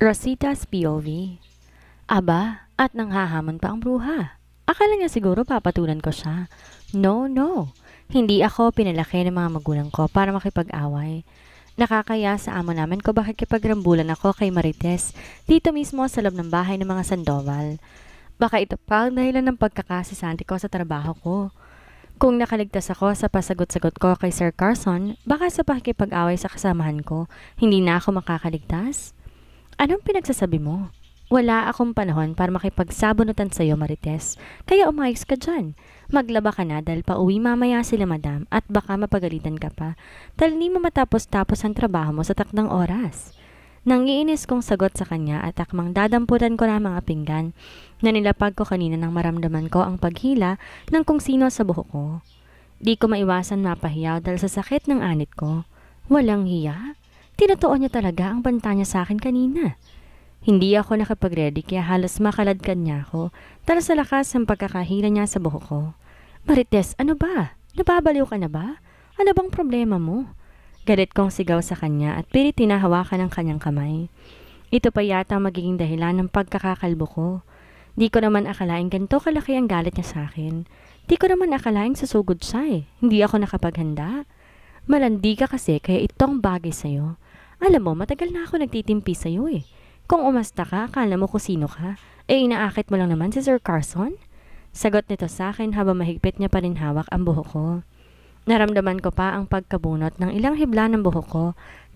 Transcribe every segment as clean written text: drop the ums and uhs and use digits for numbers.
Rosita's POV. Aba, at nanghahamon pa ang bruha. Akala niya siguro papatulan ko siya. No, no. Hindi ako pinalaki ng mga magulang ko para makipag-away. Nakakaya sa amo namin ko bakit kipagrambulan ako kay Marites dito mismo sa loob ng bahay ng mga Sandoval. Baka ito pa ang dahilan ng pagkakasisante ko sa trabaho ko. Kung nakaligtas ako sa pasagot-sagot ko kay Sir Carson, baka sa pakikipag-away sa kasamahan ko, hindi na ako makakaligtas? Anong pinagsasabi mo? Wala akong panahon para makipagsabunutan sa'yo, Marites. Kaya umayos ka dyan. Maglaba ka na dahil pauwi mamaya sila madam at baka mapagalitan ka pa dahil hindi mo matapos-tapos ang trabaho mo sa takdang oras. Nangiinis kong sagot sa kanya at akmang dadamputan ko na ang mga pinggan na nilapag ko kanina nang maramdaman ko ang paghila ng kung sino sa buhok ko. Di ko maiwasan mapahiyaw dahil sa sakit ng anit ko. Walang hiya? Tinotoo niya talaga ang banta niya sa akin kanina. Hindi ako nakapag-ready kaya halos makaladkad niya ako dahil sa lakas ng pagkakahila niya sa buhok ko. Marites, ano ba? Nababaliw ka na ba? Ano bang problema mo? Galit kong sigaw sa kanya at pilit tinahawakan ng kanyang kamay. Ito pa yata ang magiging dahilan ng pagkakakalbo ko. Di ko naman akalaing ganito kalaki ang galit niya sa akin. Di ko naman akalaing susugod siya eh. Hindi ako nakapaghanda. Malandi ka kasi kaya itong bagay sa'yo. Alam mo, matagal na ako nagtitimpi sa'yo eh. Kung umasta ka, akala mo kung sino ka, inaakit mo lang naman si Sir Carson? Sagot nito sa akin habang mahigpit niya pa rin hawak ang buhok ko. Naramdaman ko pa ang pagkabunot ng ilang hibla ng buhok ko,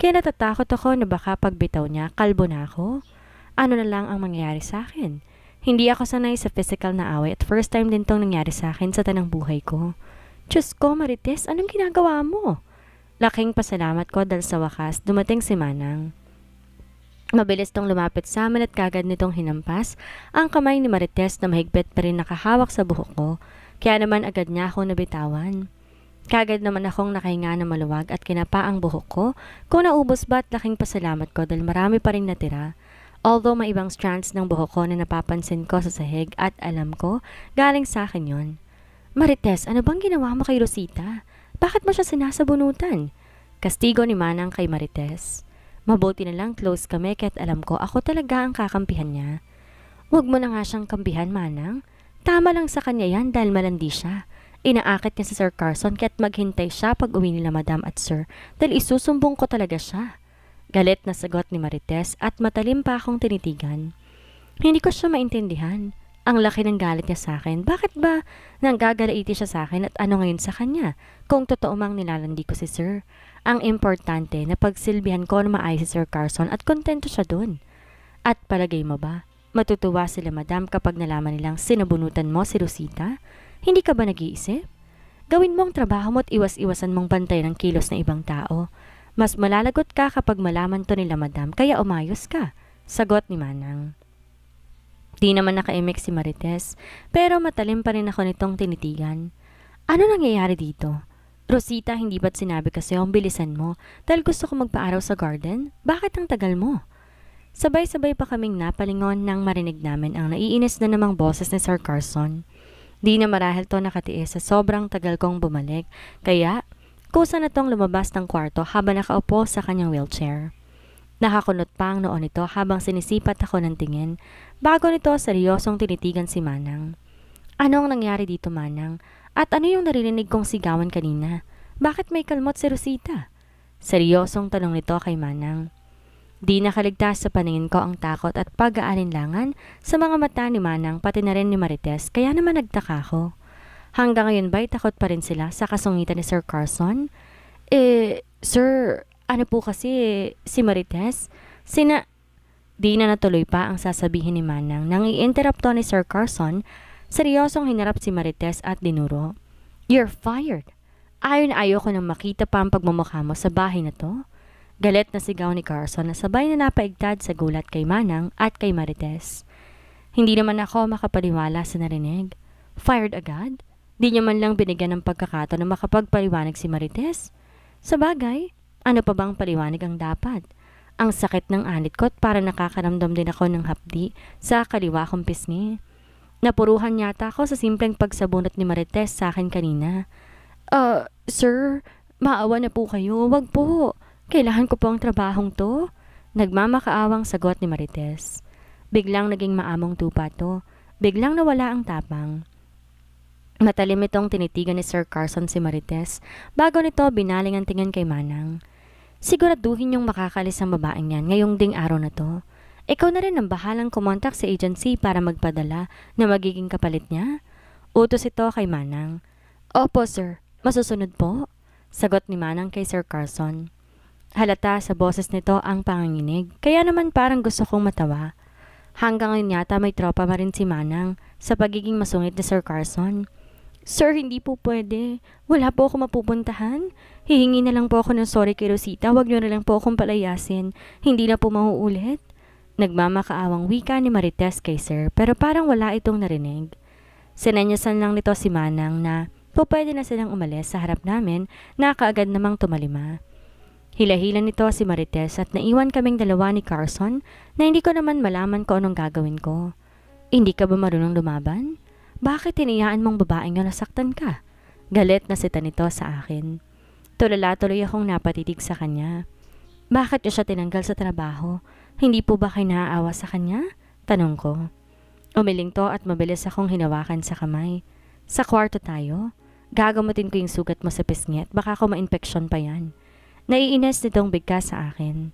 kaya natatakot ako na baka pagbitaw niya, kalbo na ako. Ano na lang ang mangyayari sa akin? Hindi ako sanay sa physical na away at first time din tong nangyari sa akin sa tanang buhay ko. Diyos ko, Marites, anong ginagawa mo? Laking pasalamat ko dahil sa wakas dumating si Manang. Mabilis tong lumapit sa amin at kagad nitong hinampas ang kamay ni Marites na mahigpit pa rin nakahawak sa buhok ko, kaya naman agad niya ako nabitawan. Kagad naman akong nakahinga na maluwag at kinapa ang buhok ko kung naubos ba at laking pasalamat ko dahil marami pa rin natira. Although may ibang strands ng buhok ko na napapansin ko sa sahig at alam ko galing sa akin yon. Marites, ano bang ginawa mo kay Rosita? Bakit mo siya sinasabunutan? Kastigo ni Manang kay Marites. Mabuti na lang close kami kaya't alam ko ako talaga ang kakampihan niya. Huwag mo na nga siyang kampihan, Manang. Tama lang sa kanya yan dahil malandi siya. Inaakit niya si Sir Carson kaya't maghintay siya pag uwi nila Madam at Sir dahil isusumbong ko talaga siya. Galit na sagot ni Marites at matalim pa akong tinitigan. Hindi ko siya maintindihan. Ang laki ng galit niya sa akin. Bakit ba nanggagalaiti siya sa akin at ano ngayon sa kanya? Kung totoo mang nilalandi ko si Sir. Ang importante na pagsilbihan ko na maayos si Sir Carson at kontento siya dun. At palagay mo ba, matutuwa sila Madam kapag nalaman nilang sinabunutan mo si Rosita? Hindi ka ba nag-iisip? Gawin mo ang trabaho mo at iwas-iwasan mong bantay ng kilos ng ibang tao. Mas malalagot ka kapag malaman to nila Madam kaya umayos ka. Sagot ni Manang. Di naman nakaimik si Marites, pero matalim pa rin ako nitong tinitigan. Ano nangyayari dito? Rosita, hindi ba't sinabi kasi ang bilisan mo dahil gusto ko magpaaraw sa garden? Bakit ang tagal mo? Sabay-sabay pa kaming napalingon nang marinig namin ang naiinis na namang boses ni Sir Carson. Di na marahil to nakatiis sa sobrang tagal kong bumalik, kaya kusa na tong lumabas ng kwarto habang nakaupo sa kanyang wheelchair. Nakakunot pa ang noon nito habang sinisipat ako ng tingin. Bago nito, seryosong tinitigan si Manang. Ano ang nangyari dito, Manang? At ano yung naririnig kong sigawan kanina? Bakit may kalmot si Rosita? Seryosong tanong nito kay Manang. Di nakaligtas sa paningin ko ang takot at pag-aalinlangan sa mga mata ni Manang pati na rin ni Marites kaya naman nagtaka ako. Hanggang ngayon ba'y takot pa rin sila sa kasungitan ni Sir Carson? Sir, ano po kasi si Marites? Di na natuloy pa ang sasabihin ni Manang nang i-interrupt ni Sir Carson. Seryosong hinarap si Marites at dinuro. You're fired. Ayaw na ayaw ko nang makita pa ang pagmumukha mo sa bahay na to. Galit na sigaw ni Carson na sabay na napaigtad sa gulat kay Manang at kay Marites. Hindi naman ako makapaniwala sa narinig. Fired agad? Di niya man lang binigyan ng pagkakataon na makapagpaliwanag si Marites? Sa bagay, ano pa bang paliwanag ang dapat? Ang sakit ng anit ko at para nakakaramdam din ako ng hapdi sa kaliwa kong pisngi. Napuruhan yata ako sa simpleng pagsabunot ni Marites sa akin kanina. Sir, maawa na po kayo. Wag po. Kailangan ko po ang trabahong to. Nagmamakaawang sagot ni Marites. Biglang naging maamong tupa to. Biglang nawala ang tapang. Matalim itong tinitigan ni Sir Carson si Marites bago nito binaling ang tingin kay Manang. Siguraduhin yung makakalis ang babaeng yan ngayong ding araw na to. Ikaw na rin ang bahalang kumontak sa agency para magpadala na magiging kapalit niya. Utos ito kay Manang. Opo sir, masusunod po. Sagot ni Manang kay Sir Carson. Halata sa boses nito ang panganginig, kaya naman parang gusto kong matawa. Hanggang ngayon yata may tropa pa rin si Manang sa pagiging masungit ni Sir Carson. Sir, hindi po pwede. Wala po ako mapupuntahan. Hihingi na lang po ako ng sorry kay Rosita. Huwag niyo na lang po akong palayasin. Hindi na po mauulit. Nagmamakaawang wika ni Marites kay Sir pero parang wala itong narinig. Sinenyasan lang nito si Manang na pwede na silang umalis sa harap namin na kaagad namang tumalima. Hila-hila nito si Marites at naiwan kaming dalawa ni Carson na hindi ko naman malaman kung anong gagawin ko. Hindi ka ba marunong lumaban? Bakit hinayaan mong babaeng na nasaktan ka? Galit na sita nito sa akin. Tulala tuloy akong napatitig sa kanya. Bakit niya siya tinanggal sa trabaho? Hindi po ba kayo naaawa sa kanya? Tanong ko. Umiling to at mabilis akong hinawakan sa kamay. Sa kwarto tayo. Gagamutin ko yung sugat mo sa pisngi at baka ako ma-infeksyon pa yan. Naiinis nitong bigkas sa akin.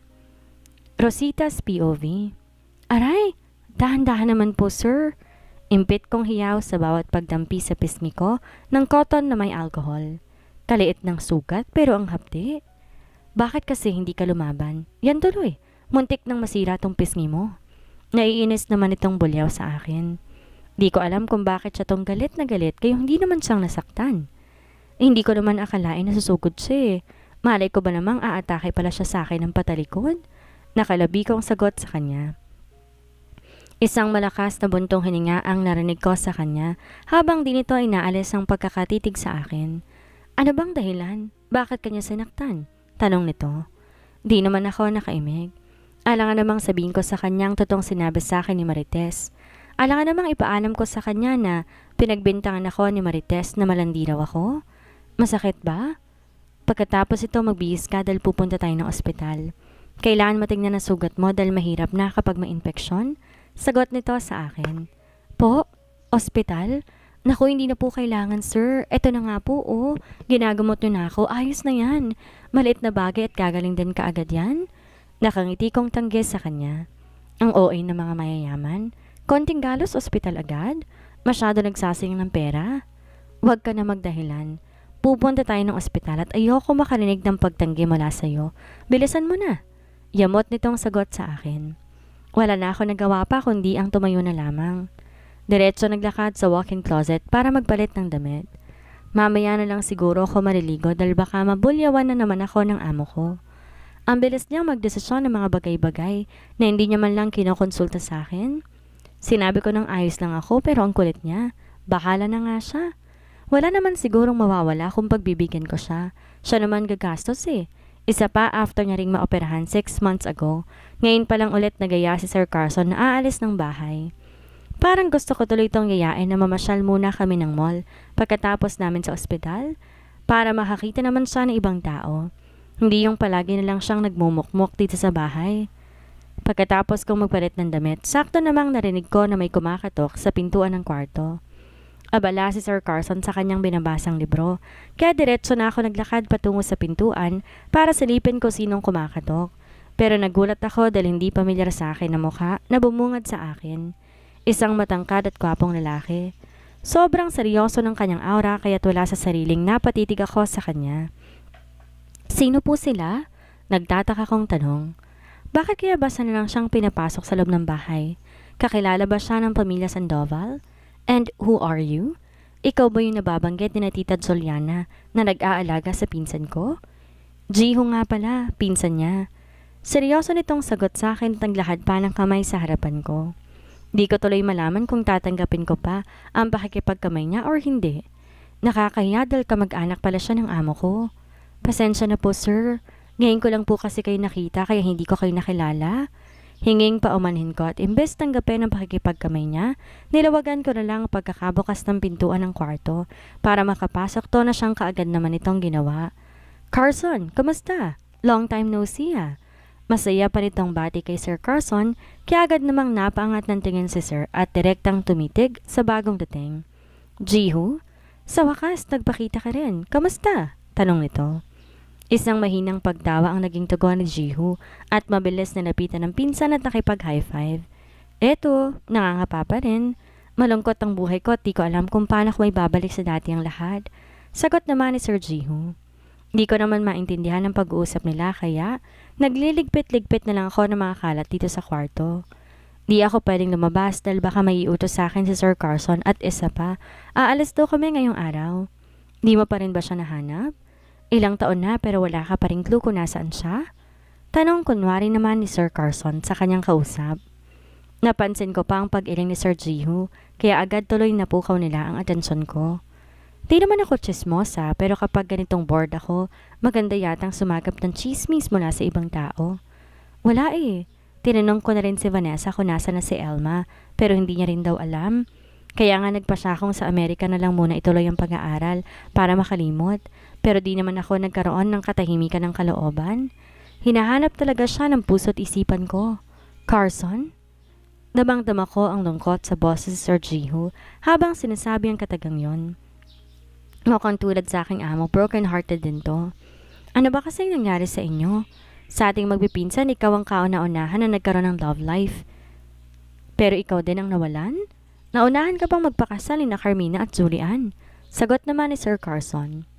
Rosita's POV. Aray, dahan-dahan naman po sir. Impit kong hiyaw sa bawat pagdampi sa pisngi ko ng cotton na may alcohol. Kaliit ng sugat pero ang hapdi. Bakit kasi hindi ka lumaban? Yan tuloy. Muntik nang masira tong pisngi mo. Naiinis naman itong bulyaw sa akin. Di ko alam kung bakit siya tong galit na galit kaya hindi naman siyang nasaktan. Hindi ko naman akalain na susugod siya eh. Malay ko ba namang aatake pala siya sa akin ng patalikod? Nakalabi kong sagot sa kanya. Isang malakas na buntong hininga ang narinig ko sa kanya habang di nito inaalis ang pagkakatitig sa akin. Ano bang dahilan? Bakit kanya sinaktan? Tanong nito. Di naman ako nakaimig. Alangan namang sabihin ko sa kanyang totoong sinabi sa akin ni Marites. Alangan namang ipaalam ko sa kanya na pinagbintangan ako ni Marites na malandi raw ako. Masakit ba? Pagkatapos ito magbihis ka dahil pupunta tayo ng ospital. Kailangan matingnan ang sugat mo dahil mahirap na kapag may infeksyon? Sagot nito sa akin. Po? Ospital? Naku, hindi na po kailangan sir. Eto na nga po oh. Ginagamot nyo na ako. Ayos na yan. Maliit na bagay at gagaling din kaagad yan. Nakangiti kong tanggi sa kanya. Ang OA ng mga mayayaman. Konting galos ospital agad. Masyado nagsasayang ng pera. Huwag ka na magdahilan. Pupunta tayo ng ospital at ayoko makarinig ng pagtanggi mula sa'yo. Bilisan mo na. Yamot nitong sagot sa akin. Wala na ako nagawa pa kundi ang tumayo na lamang. Diretso naglakad sa walk-in closet para magpalit ng damit. Mamaya na lang siguro ako maliligo dahil baka mabulyawan na naman ako ng amo ko. Ang bilis niyang magdesisyon ng mga bagay-bagay na hindi niya man lang kinokonsulta sa akin. Sinabi ko ng ayos lang ako pero ang kulit niya. Bahala na nga siya. Wala naman sigurong mawawala kung pagbibigyan ko siya. Siya naman gagastos eh. Isa pa after niya ring maoperahan 6 months ago. Ngayon pa lang ulit nagaya si Sir Carson na aalis ng bahay. Parang gusto ko tuloy itong yayain na mamasyal muna kami ng mall pagkatapos namin sa ospital para makakita naman siya ng ibang tao. Hindi yung palagi na lang siyang nagmumukmuk dito sa bahay. Pagkatapos kong magpalit ng damit, sakto namang narinig ko na may kumakatok sa pintuan ng kwarto. Abala si Sir Carson sa kanyang binabasang libro, kaya diretso na ako naglakad patungo sa pintuan para silipin ko sinong kumakatok. Pero nagulat ako dahil hindi pamilyar sa akin na mukha na bumungad sa akin. Isang matangkad at gwapong lalaki. Sobrang seryoso ng kanyang aura kaya't wala sa sariling napatitig ako sa kanya. Sino po sila? Nagtataka kong tanong. Bakit kaya basta na lang siyang pinapasok sa loob ng bahay? Kakilala ba siya ng pamilya Sandoval? And who are you? Ikaw ba yung nababanggit ni Tita Soliana na nag-aalaga sa pinsan ko? Jiho nga pala, pinsan niya. Seryoso nitong sagot sa akin at naglahad pa ng kamay sa harapan ko. Di ko tuloy malaman kung tatanggapin ko pa ang pakikipagkamay niya or hindi. Nakakahiya dahil kamag-anak pala siya ng amo ko. Pasensya na po sir. Ngayon ko lang po kasi kayo nakita kaya hindi ko kayo nakilala. Hinging paumanhin ko at imbes tanggapin ang pakikipagkamay niya, nilawagan ko na lang ang pagkakabukas ng pintuan ng kwarto para makapasok to na siyang kaagad naman itong ginawa. Carson, kamusta? Long time no see ah. Masaya pa nitong bati kay Sir Carson, kaya agad namang napaangat ng tingin si Sir at direktang tumitig sa bagong dating. Jiho, sa wakas nagpakita ka rin. Kamusta? Tanong nito. Isang mahinang pagtawa ang naging tugon ni Jiho at mabilis na lapitan ng pinsan at nakipag-high five. Eto, nangangapa pa rin. Malungkot ang buhay ko at di ko alam kung paano ko may babalik sa dati ang lahat. Sagot naman ni Sir Jiho. Di ko naman maintindihan ang pag-uusap nila kaya nagliligpit-ligpit na lang ako ng mga kalat dito sa kwarto. Di ako pwedeng lumabas dahil baka may iutos sa akin si Sir Carson at isa pa, aalis daw kami ngayong araw. Di mo pa rin ba siya nahanap? Ilang taon na pero wala ka pa rin clue kung nasaan siya? Tanong kunwari naman ni Sir Carson sa kanyang kausap. Napansin ko pa ang pag-iling ni Sir Jiho kaya agad tuloy napukaw nila ang atensyon ko. Di naman ako chismosa pero kapag ganitong bored ako, maganda yatang sumagap ng chismis mula sa ibang tao. Wala eh. Tinanong ko na rin si Vanessa kung nasa na si Elma pero hindi niya rin daw alam. Kaya nga nagpasya akong sa Amerika na lang muna ituloy ang pag-aaral para makalimot. Pero di naman ako nagkaroon ng katahimikan ng kalooban. Hinahanap talaga siya ng puso't isipan ko. Carson? Damang-dama ko ang lungkot sa boses si Sir Jiho habang sinasabi ang katagang yon. Mukhang tulad sa aking amo, broken-hearted din to. Ano ba kasing nangyari sa inyo? Sa ating magpipinsan, ikaw ang kauna-unahan na nagkaroon ng love life. Pero ikaw din ang nawalan? Naunahan ka bang magpakasal ni na Carmina at Julian? Sagot naman ni Sir Carson.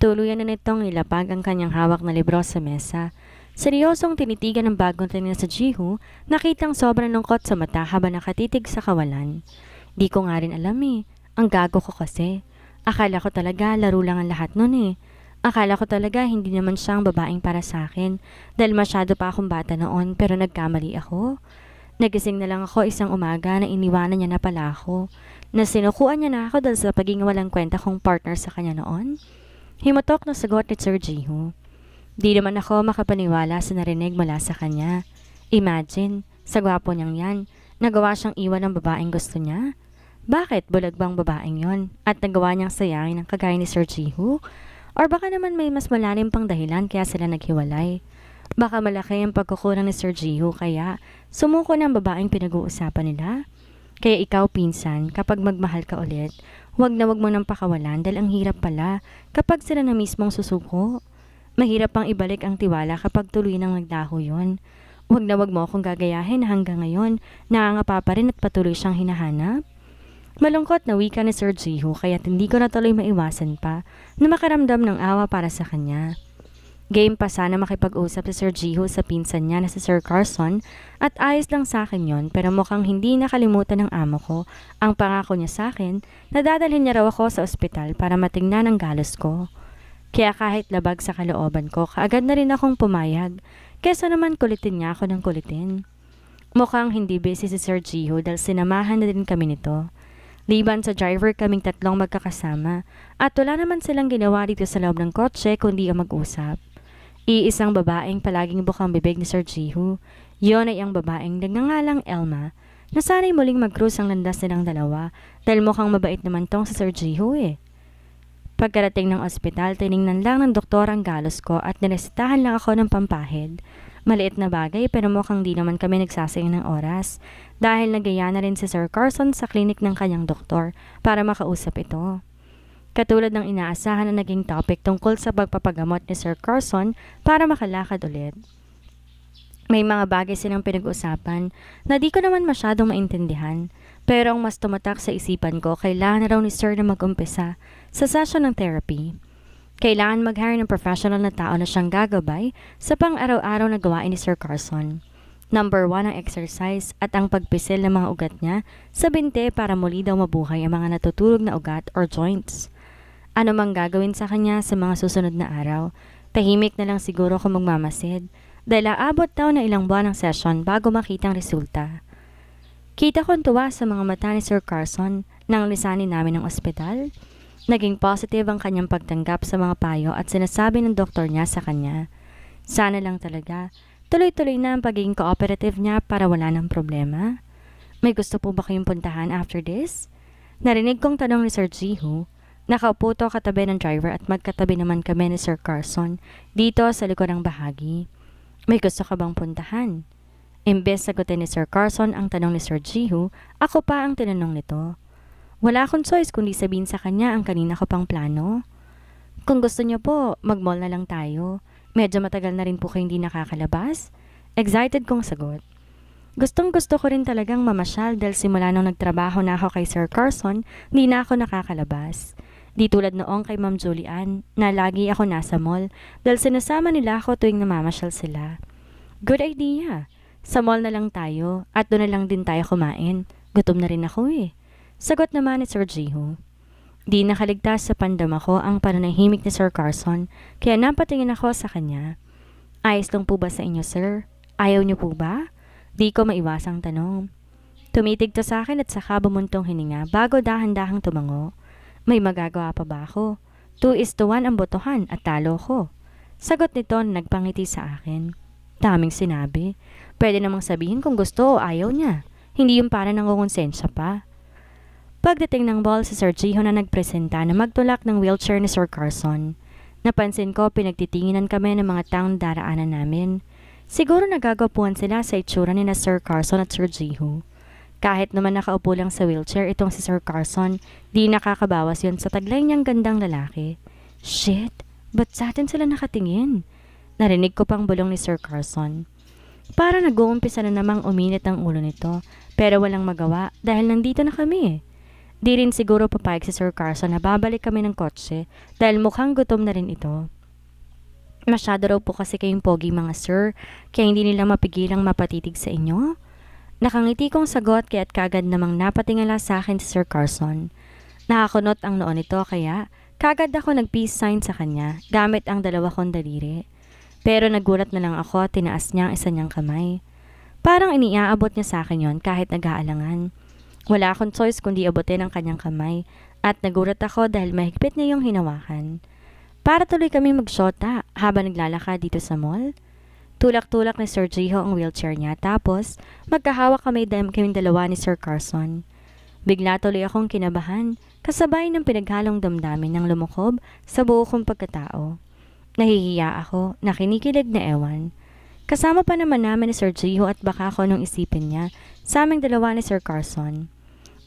Tuluyan na nitong nilapag ang kanyang hawak na libro sa mesa. Seryosong tinitigan ng bagong tingin sa Jiho, nakitang sobrang lungkot sa mata habang nakatitig sa kawalan. Di ko nga rin alam eh. Ang gago ko kasi. Akala ko talaga laro lang ang lahat nun eh. Akala ko talaga hindi naman siyang babaeng para sa akin dahil masyado pa akong bata noon pero nagkamali ako. Nagising na lang ako isang umaga na iniwanan niya na pala ako. Na sinukuan niya na ako dahil sa pagiging walang kwenta kong partner sa kanya noon. Himutok na sagot ni Sir Jiho. Di naman ako makapaniwala sa narinig mula sa kanya. Imagine, sa gwapo niyang yan, nagawa siyang iwan ng babaeng gusto niya. Bakit bulag bang babaeng yon at nagawa niyang sayangin ang kagaya ni Sir Jiho? Or baka naman may mas malalim pang dahilan kaya sila naghiwalay? Baka malaki ang pagkukulang ni Sir Jiho kaya sumuko ng babaeng pinag-uusapan nila? Kaya ikaw pinsan, kapag magmahal ka ulit, wag na wag mo nang pakawalan dahil ang hirap pala kapag sila na mismong susuko. Mahirap pang ibalik ang tiwala kapag tuloy nang nagdaho yon. Wag na wag mo akong gagayahin hanggang ngayon, nangangapa pa rin at patuloy siyang hinahanap. Malungkot na wika ni Sir Jiho kaya hindi ko na tuloy maiwasan pa na makaramdam ng awa para sa kanya. Game pa sana makipag-usap si Sir Jiho sa pinsan niya na si Sir Carson at ayos lang sa akin yon pero mukhang hindi nakalimutan ng amo ko ang pangako niya sa akin na dadalhin niya raw ako sa ospital para matingnan ang galos ko. Kaya kahit labag sa kalooban ko, kaagad na rin akong pumayag kesa naman kulitin niya ako ng kulitin. Mukhang hindi busy si Sir Jiho dahil sinamahan na din kami nito. Liban sa driver kaming tatlong magkakasama at wala naman silang ginawa dito sa loob ng kotse kundi ang mag-usap. Iisang babaeng palaging bukang bibig ni Sir Jiho. Yon ay ang babaeng nagngangalang Elma na sana'y muling mag-cruise ang landas nilang dalawa dahil mukhang mabait naman tong si Sir Jiho eh. Pagkarating ng ospital, tiningnan lang ng doktor ang galos ko at niresetahan lang ako ng pampahid. Maliit na bagay pero mukhang di naman kami nagsasayang ng oras dahil nagaya na rin si Sir Carson sa klinik ng kanyang doktor para makausap ito. Katulad ng inaasahan na naging topic tungkol sa pagpapagamot ni Sir Carson para makalakad ulit. May mga bagay silang pinag-usapan na di ko naman masyadong maintindihan pero ang mas tumatak sa isipan ko kailangan na raw ni Sir na mag-umpisa sa session ng therapy. Kailangan mag-hire ng professional na tao na siyang gagabay sa pang-araw-araw na gawain ni Sir Carson. Number 1 ang exercise at ang pagpisil ng mga ugat niya sa binte para muli daw mabuhay ang mga natutulog na ugat or joints. Ano mang gagawin sa kanya sa mga susunod na araw, tahimik na lang siguro kung magmamasid dahil aabot daw na ilang buwan ng session bago makita ang resulta. Kita kong tuwa sa mga mata ni Sir Carson nang lisanin namin ng ospital. Naging positive ang kanyang pagtanggap sa mga payo at sinasabi ng doktor niya sa kanya. Sana lang talaga, tuloy-tuloy na ang pagiging cooperative niya para wala ng problema. May gusto po ba kayong puntahan after this? Narinig kong tanong ni Sir Jiho. Nakaupo to katabi ng driver at magkatabi naman kami ni Sir Carson dito sa likod ng bahagi. May gusto ka bang puntahan? Imbes sagutin ni Sir Carson ang tanong ni Sir Jiho, ako pa ang tinanong nito. Wala akong choice kundi sabihin sa kanya ang kanina ko pang plano. Kung gusto niyo po, mag-mall na lang tayo. Medyo matagal na rin po kayo hindi nakakalabas. Excited kong sagot. Gustong gusto ko rin talagang mamasyal dahil simula nung nagtrabaho na ako kay Sir Carson, di na ako nakakalabas. Di tulad noong kay Ma'am Julian, na lagi ako nasa mall dahil sinasama nila ako tuwing namamasyal sila. Good idea. Sa mall na lang tayo at doon na lang din tayo kumain. Gutom na rin ako eh. Sagot naman ni Sir Jiho. Di nakaligtas sa pandama ko ang pananahimik ni Sir Carson kaya napatingin ako sa kanya. Ayos lang po ba sa inyo, sir? Ayaw niyo po ba? Di ko maiwasang tanong. Tumitig to sa akin at saka bumuntong hininga bago dahan-dahang tumango. May magagawa pa ba ako? 2-1 ang botohan at talo ko. Sagot nito na nagpangiti sa akin. Daming sinabi. Pwede namang sabihin kung gusto o ayaw niya. Hindi yung para nangungonsensya pa. Pagdating ng ball si Sir Jiho na nagpresenta na magtulak ng wheelchair ni Sir Carson. Napansin ko pinagtitinginan kami ng mga taong daraanan namin. Siguro nagagapuan sila sa itsura ni na Sir Carson at Sir Jiho. Kahit naman nakaupo lang sa wheelchair itong si Sir Carson, di nakakabawas yun sa taglay niyang gandang lalaki. Shit, ba't sa atin sila nakatingin? Narinig ko pang bulong ni Sir Carson. Para nag-uumpisa na namang uminit ang ulo nito, pero walang magawa dahil nandito na kami. Di rin siguro papayag si Sir Carson na babalik kami ng kotse dahil mukhang gutom na rin ito. Masyado raw po kasi kayong pogi mga sir, kaya hindi nila mapigilang mapatitig sa inyo? Nakangiti kong sagot kaya't kagad namang napatingala sa akin si Sir Carson. Nakakunot ang noon nito kaya kagad ako nag-peace sign sa kanya gamit ang dalawa kong daliri. Pero nagulat na lang ako at tinaas niya ang isa niyang kamay. Parang iniaabot niya sa akin yon kahit nag-aalangan. Wala akong choice kundi abutin ang kanyang kamay at nagulat ako dahil mahigpit niya yung hinawakan. Para tuloy kami magsyota habang naglalakad dito sa mall. Tulak-tulak ni Sir Jiho ang wheelchair niya tapos magkahawak kaming dalawa ni Sir Carson. Bigla tuloy akong kinabahan kasabay ng pinaghalong damdamin ng lumukob sa buo kong pagkatao. Nahihiya ako, nakinikilig na ewan. Kasama pa naman namin ni Sir Jiho at baka ako nung isipin niya sa aming dalawa ni Sir Carson.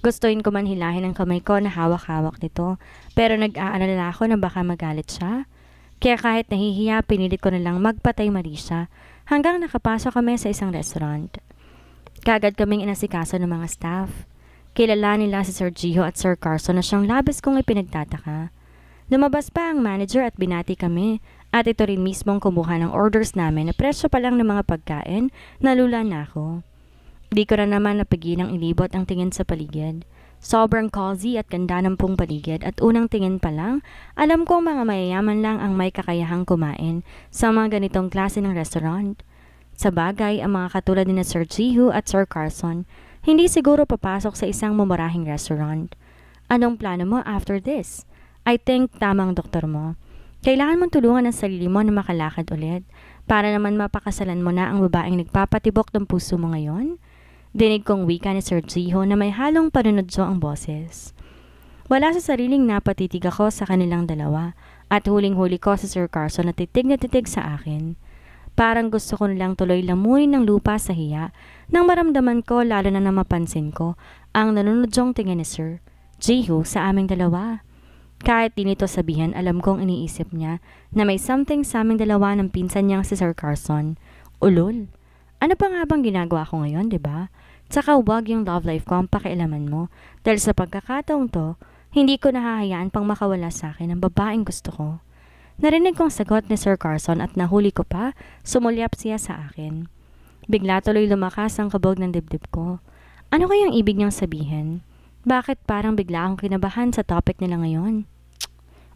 Gustuin ko man hilahin ang kamay ko na hawak-hawak nito pero nag-aalala ako na baka magalit siya. Kaya kahit nahihiya, pinilit ko na lang magpatay Marisa hanggang nakapasok kami sa isang restaurant. Kagad kaming inasikaso ng mga staff. Kilala nila si Sir Jiho at Sir Carson na siyang labis kong ipinagtataka. Lumabas pa ang manager at binati kami at ito rin mismong kumuha ng orders namin na presyo pa lang ng mga pagkain, nalula na ako. Di ko na naman napigilang ilibot ang tingin sa paligid. Sobrang cozy at ganda ng pong paligid at unang tingin pa lang, alam kong mga mayayaman lang ang may kakayahang kumain sa mga ganitong klase ng restaurant. Sa bagay, ang mga katulad ni Sir Jiho at Sir Carson, hindi siguro papasok sa isang mumurahing restaurant. Anong plano mo after this? I think tamang doktor mo. Kailangan mong tulungan ang sarili mo na makalakad ulit para naman mapakasalan mo na ang babaeng nagpapatibok ng puso mo ngayon. Dinig kong wika ni Sir Jiho na may halong panunodso ang boses. Wala sa sariling napatitig ako sa kanilang dalawa at huling-huli ko sa Sir Carson na titig sa akin. Parang gusto ko nilang tuloy lamunin ng lupa sa hiya nang maramdaman ko lalo na mapansin ko ang nanunodyong tingin ni Sir Jiho sa aming dalawa. Kahit di nito sabihan, alam kong iniisip niya na may something sa aming dalawa ng pinsan niyang si Sir Carson. Ulol. Ano pa nga bang ginagawa ko ngayon, diba? Tsaka huwag yung love life ko ang pakialaman mo dahil sa pagkakataong to, hindi ko nahahayaan pang makawala sa akin ang babaeng gusto ko. Narinig kong sagot ni Sir Carson at nahuli ko pa, sumulyap siya sa akin. Bigla tuloy lumakas ang kabog ng dibdib ko. Ano kayang ibig niyang sabihin? Bakit parang bigla akong kinabahan sa topic nila ngayon?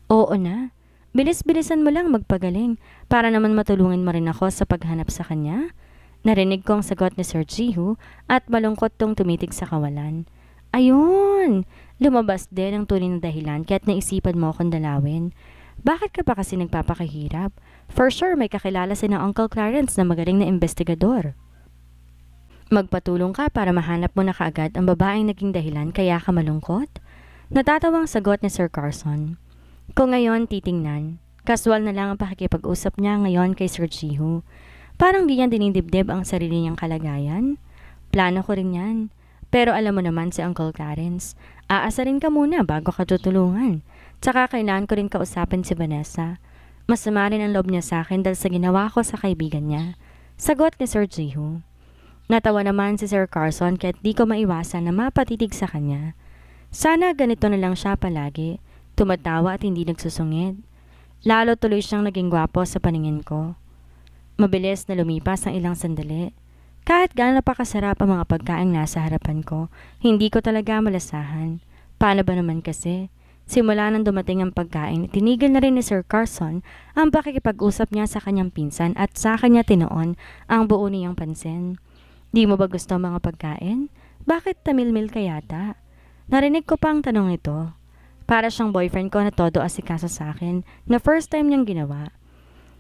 Oo na. Bilis-bilisan mo lang magpagaling para naman matulungan mo rin ako sa paghanap sa kanya. Narinig ko ang sagot ni Sir Jiho at malungkot tong tumitig sa kawalan. Ayun! Lumabas din ang tunay na dahilan kaya't naisipan mo akong dalawin. Bakit ka pa kasi nagpapakahirap? For sure may kakilala si na Uncle Clarence na magaling na investigador. Magpatulong ka para mahanap mo na kaagad ang babaeng naging dahilan kaya ka malungkot? Natatawang sagot ni Sir Carson. Kung ngayon titingnan, kaswal na lang ang pakikipag-usap niya ngayon kay Sir Jiho. Parang di niya dinidibdib ang sarili niyang kalagayan. Plano ko rin yan. Pero alam mo naman si Uncle Clarence, aasarin ka muna bago ka tutulungan. Tsaka kailangan ko rin kausapin si Vanessa. Masama rin ang loob niya sa akin dahil sa ginawa ko sa kaibigan niya. Sagot ni Sir Jiho. Natawa naman si Sir Carson kahit di ko maiwasan na mapatitig sa kanya. Sana ganito na lang siya palagi. Tumatawa at hindi nagsusungid. Lalo tuloy siyang naging gwapo sa paningin ko. Mabilis na lumipas ang ilang sandali. Kahit gaano pa kasarap ang mga pagkain nasa harapan ko, hindi ko talaga malasahan. Paano ba naman kasi? Simula nang dumating ang pagkain, tinigil na rin ni Sir Carson ang pakikipag-usap niya sa kanyang pinsan at sa kanya tinoon ang buo niyang pansin. Di mo ba gusto ang mga pagkain? Bakit tamilmil ka yata? Narinig ko pa ang tanong nito. Para siyang boyfriend ko na todo asikaso sa akin na first time niyang ginawa.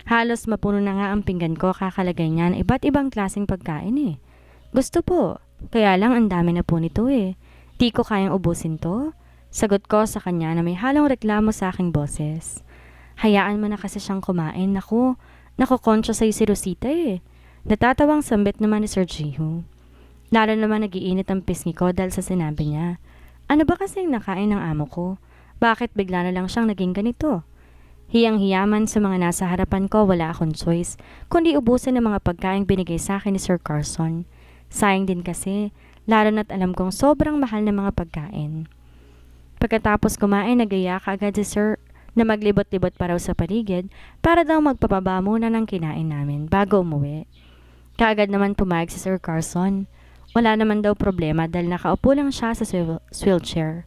Halos mapuno na nga ang pinggan ko kakalagay niya ng iba't ibang klaseng pagkain eh. Gusto po, kaya lang ang dami na po nito eh. Di ko kayang ubusin to. Sagot ko sa kanya na may halong reklamo sa aking boses. Hayaan mo na kasi siyang kumain. Nakukontra sa'yo si Rosita eh. Natatawang sambit naman ni Sir Jiho. Lalo naman nagiinit ang pisngi ko dahil sa sinabi niya. Ano ba kasing nakain ng amo ko? Bakit bigla na lang siyang naging ganito? Hiyang-hiyaman sa mga nasa harapan ko, wala akong choice, kundi ubusin ang mga pagkain binigay sa akin ni Sir Carson. Sayang din kasi, lalo na't alam kong sobrang mahal ng mga pagkain. Pagkatapos kumain, nagaya kaagad si Sir na maglibot-libot pa raw sa paligid para daw magpapaba muna ng kinain namin bago umuwi. Kaagad naman pumayag si Sir Carson. Wala naman daw problema dahil nakaupo lang siya sa wheelchair.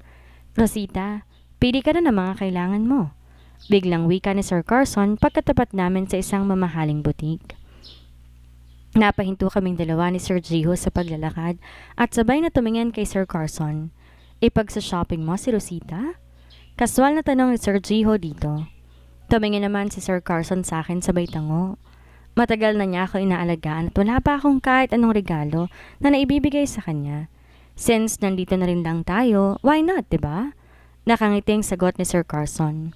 Rosita, pili ka na ng mga kailangan mo. Biglang wika ni Sir Carson pagkatapat namin sa isang mamahaling butik. Napahinto kaming dalawa ni Sir Jiho sa paglalakad at sabay na tumingin kay Sir Carson. Ipagsa-shopping mo si Rosita? Kaswal na tanong ni Sir Jiho dito. Tumingin naman si Sir Carson sa akin sabay tango. Matagal na niya ako inaalagaan at wala pa akong kahit anong regalo na naibibigay sa kanya. Since nandito na rin lang tayo, why not, diba? Nakangiting sagot ni Sir Carson.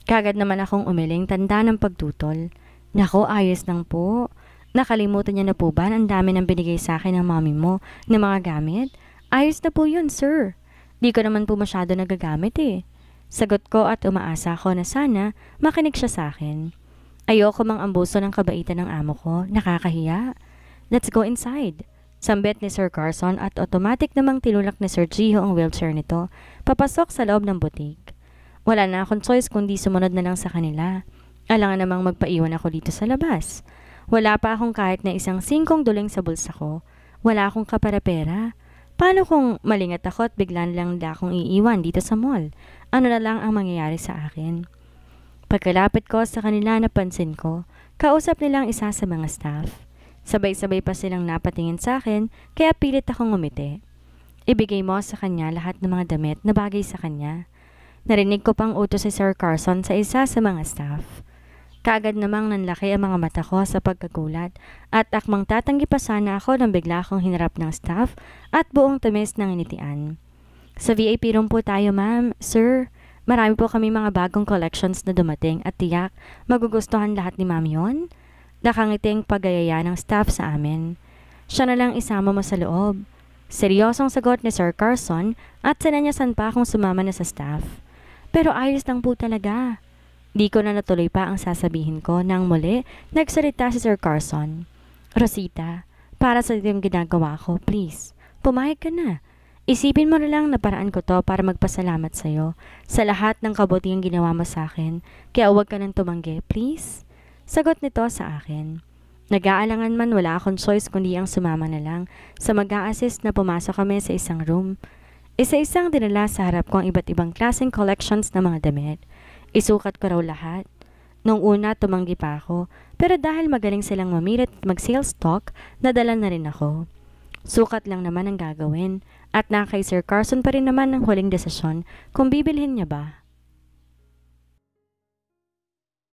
Kagad naman akong umiling tanda ng pagtutol. Nako, ayos lang po. Nakalimutan niya na po ba ang dami ng binigay sa akin ng mami mo na mga gamit? Ayos na po yun, sir. Di ko naman po masyado nagagamit eh. Sagot ko at umaasa ko na sana makinig siya sa akin. Ayoko mang ambuso ng kabaitan ng amo ko. Nakakahiya. Let's go inside. Sambit ni Sir Carson at automatic namang tinulak ni Sir Jiho ang wheelchair nito papasok sa loob ng butik. Wala na akong choice kundi sumunod na lang sa kanila. Alangan namang magpaiwan ako dito sa labas. Wala pa akong kahit na isang singkong duling sa bulsa ko. Wala akong kapera-pera. Paano kung malingat ako at bigla lang nila akong iiwan dito sa mall? Ano na lang ang mangyayari sa akin? Pagkalapit ko sa kanila napansin ko, kausap nilang isa sa mga staff. Sabay-sabay pa silang napatingin sa akin kaya pilit akong ngumiti. Ibigay mo sa kanya lahat ng mga damit na bagay sa kanya. Narinig ko pang utos si Sir Carson sa isa sa mga staff. Kaagad namang nanlaki ang mga mata ko sa pagkagulat at akmang tatanggi pa sana ako nang bigla akong hinarap ng staff at buong tamis ng initian. Sa VIP room po tayo, ma'am. Sir, marami po kami mga bagong collections na dumating at tiyak magugustuhan lahat ni ma'am yon. Nakangiting pagayaya ng staff sa amin. Siya na lang isama mo sa loob. Seryosong sagot ni Sir Carson at sinanyasan pa akong sumama na sa staff. Pero ayos lang po talaga. Di ko na natuloy pa ang sasabihin ko nang muli nagsalita si Sir Carson. Rosita, para sa yung ginagawa ko, please, pumayag ka na. Isipin mo na lang na paraan ko to para magpasalamat sa'yo sa lahat ng kabutihang ginawa mo sa akin, kaya huwag ka nang tumanggi, please. Sagot nito sa akin. Nag-aalangan man wala akong choice kundi ang sumama na lang sa mag-a-assist na pumasok kami sa isang room. Isa-isang dinala sa harap ko ang iba't ibang klaseng collections ng mga damit. Isukat ko raw lahat. Noong una, tumanggi pa ako, pero dahil magaling silang mamirit at mag-sales talk, nadala na rin ako. Sukat lang naman ang gagawin, at na kay Sir Carson pa rin naman ang huling desisyon kung bibilhin niya ba.